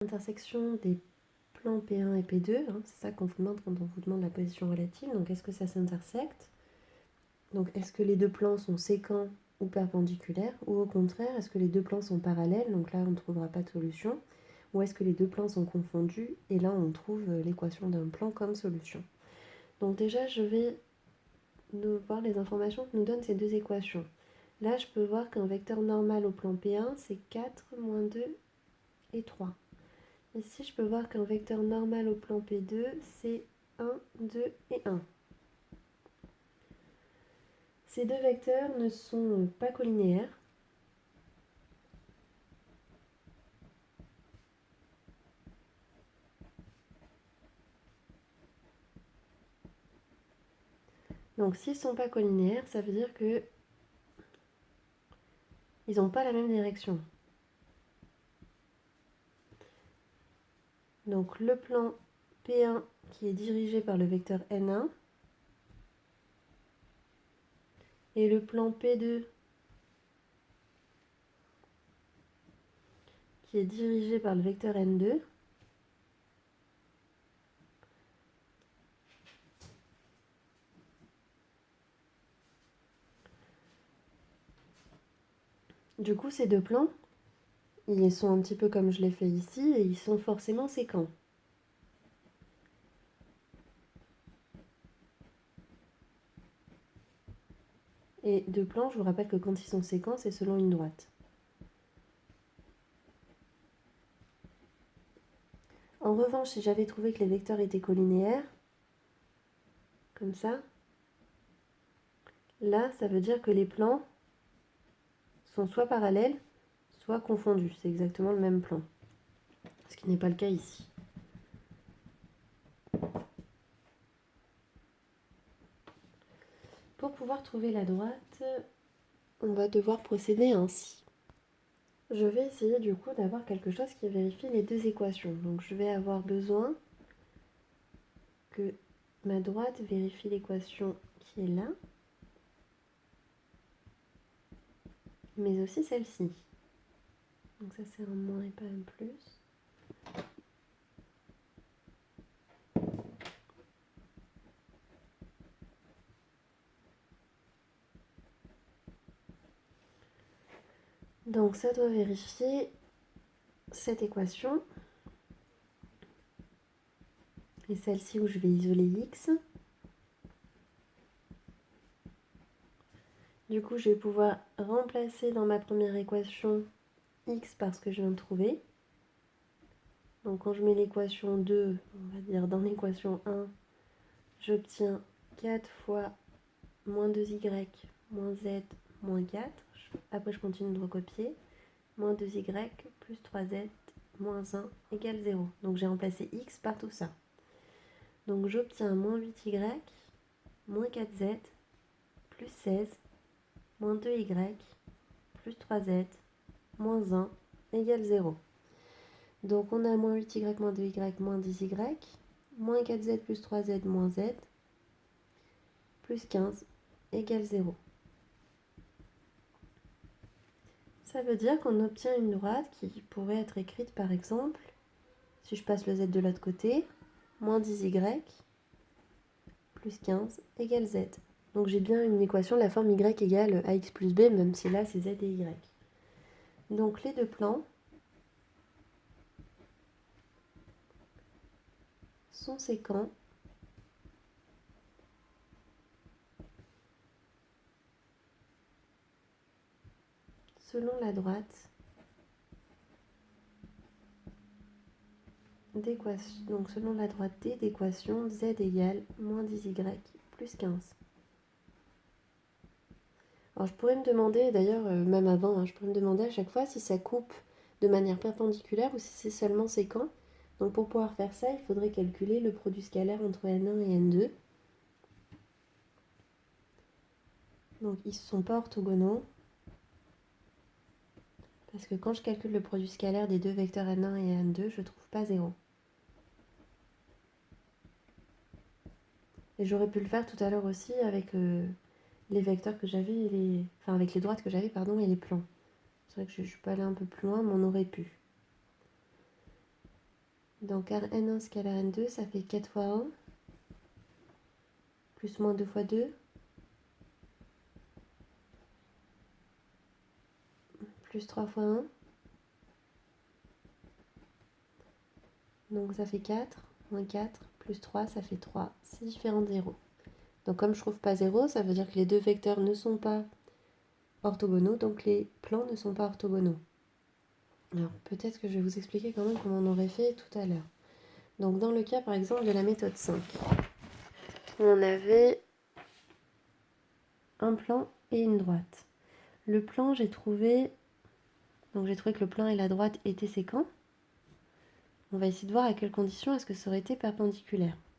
Intersection des plans P1 et P2, c'est ça qu'on vous demande quand on vous demande la position relative. Donc est-ce que ça s'intersecte? Donc est-ce que les deux plans sont sécants ou perpendiculaires? Ou au contraire, est-ce que les deux plans sont parallèles? Donc là, on ne trouvera pas de solution. Ou est-ce que les deux plans sont confondus? Et là, on trouve l'équation d'un plan comme solution. Donc déjà, je vais voir les informations que nous donnent ces deux équations. Là, je peux voir qu'un vecteur normal au plan P1, c'est 4, moins 2 et 3. Ici, je peux voir qu'un vecteur normal au plan P2, c'est 1, 2 et 1. Ces deux vecteurs ne sont pas collinéaires. Donc, s'ils ne sont pas collinéaires, ça veut dire qu'ils n'ont pas la même direction. Donc, le plan P1 qui est dirigé par le vecteur N1 et le plan P2 qui est dirigé par le vecteur N2, du coup, ces deux plans, ils sont un petit peu comme je l'ai fait ici et ils sont forcément sécants. Et deux plans, je vous rappelle que quand ils sont séquents, c'est selon une droite. En revanche, si j'avais trouvé que les vecteurs étaient collinéaires, comme ça, là, ça veut dire que les plans sont soit parallèles, soit confondus. C'est exactement le même plan. Ce qui n'est pas le cas ici. Pour pouvoir trouver la droite, on va devoir procéder ainsi. Je vais essayer du coup d'avoir quelque chose qui vérifie les deux équations. Donc je vais avoir besoin que ma droite vérifie l'équation qui est là, mais aussi celle-ci. Donc ça c'est un moins et pas un plus. Donc ça doit vérifier cette équation et celle-ci où je vais isoler x. Du coup, je vais pouvoir remplacer dans ma première équation x parce que je viens de trouver. Donc quand je mets l'équation 2, on va dire dans l'équation 1, j'obtiens 4 fois moins 2y moins z moins 4. Après, je continue de recopier. Moins 2y plus 3z moins 1 égale 0. Donc j'ai remplacé x par tout ça. Donc j'obtiens moins 8y moins 4z plus 16 moins 2y plus 3z moins 1 égale 0. Donc on a moins 8y moins 2y moins 10y moins 4z plus 3z moins z plus 15 égale 0. Ça veut dire qu'on obtient une droite qui pourrait être écrite par exemple, si je passe le z de l'autre côté, moins 10y plus 15 égale z. Donc j'ai bien une équation de la forme y égale ax plus b, même si là c'est z et y. Donc les deux plans sont séquents selon la droite d'équation, donc selon la droite D d'équation z égale moins 10y plus 15. Alors je pourrais me demander, d'ailleurs même avant, je pourrais me demander à chaque fois si ça coupe de manière perpendiculaire ou si c'est seulement séquent. Donc pour pouvoir faire ça, il faudrait calculer le produit scalaire entre n1 et n2. Donc ils ne sont pas orthogonaux. Parce que quand je calcule le produit scalaire des deux vecteurs n1 et n2, je ne trouve pas 0. Et j'aurais pu le faire tout à l'heure aussi avec les vecteurs que j'avais, enfin avec les droites que j'avais, pardon, et les plans. C'est vrai que je ne suis pas allée un peu plus loin, mais on aurait pu. Donc N1 scalaire N2, ça fait 4 fois 1, plus moins 2 fois 2, plus 3 fois 1. Donc ça fait 4, moins 4, plus 3, ça fait 3. C'est différent de 0. Donc comme je trouve pas 0, ça veut dire que les deux vecteurs ne sont pas orthogonaux, donc les plans ne sont pas orthogonaux. Alors peut-être que je vais vous expliquer quand même comment on aurait fait tout à l'heure. Donc dans le cas par exemple de la méthode 5, on avait un plan et une droite. Le plan, j'ai trouvé que le plan et la droite étaient séquents. On va essayer de voir à quelles conditions est-ce que ça aurait été perpendiculaire.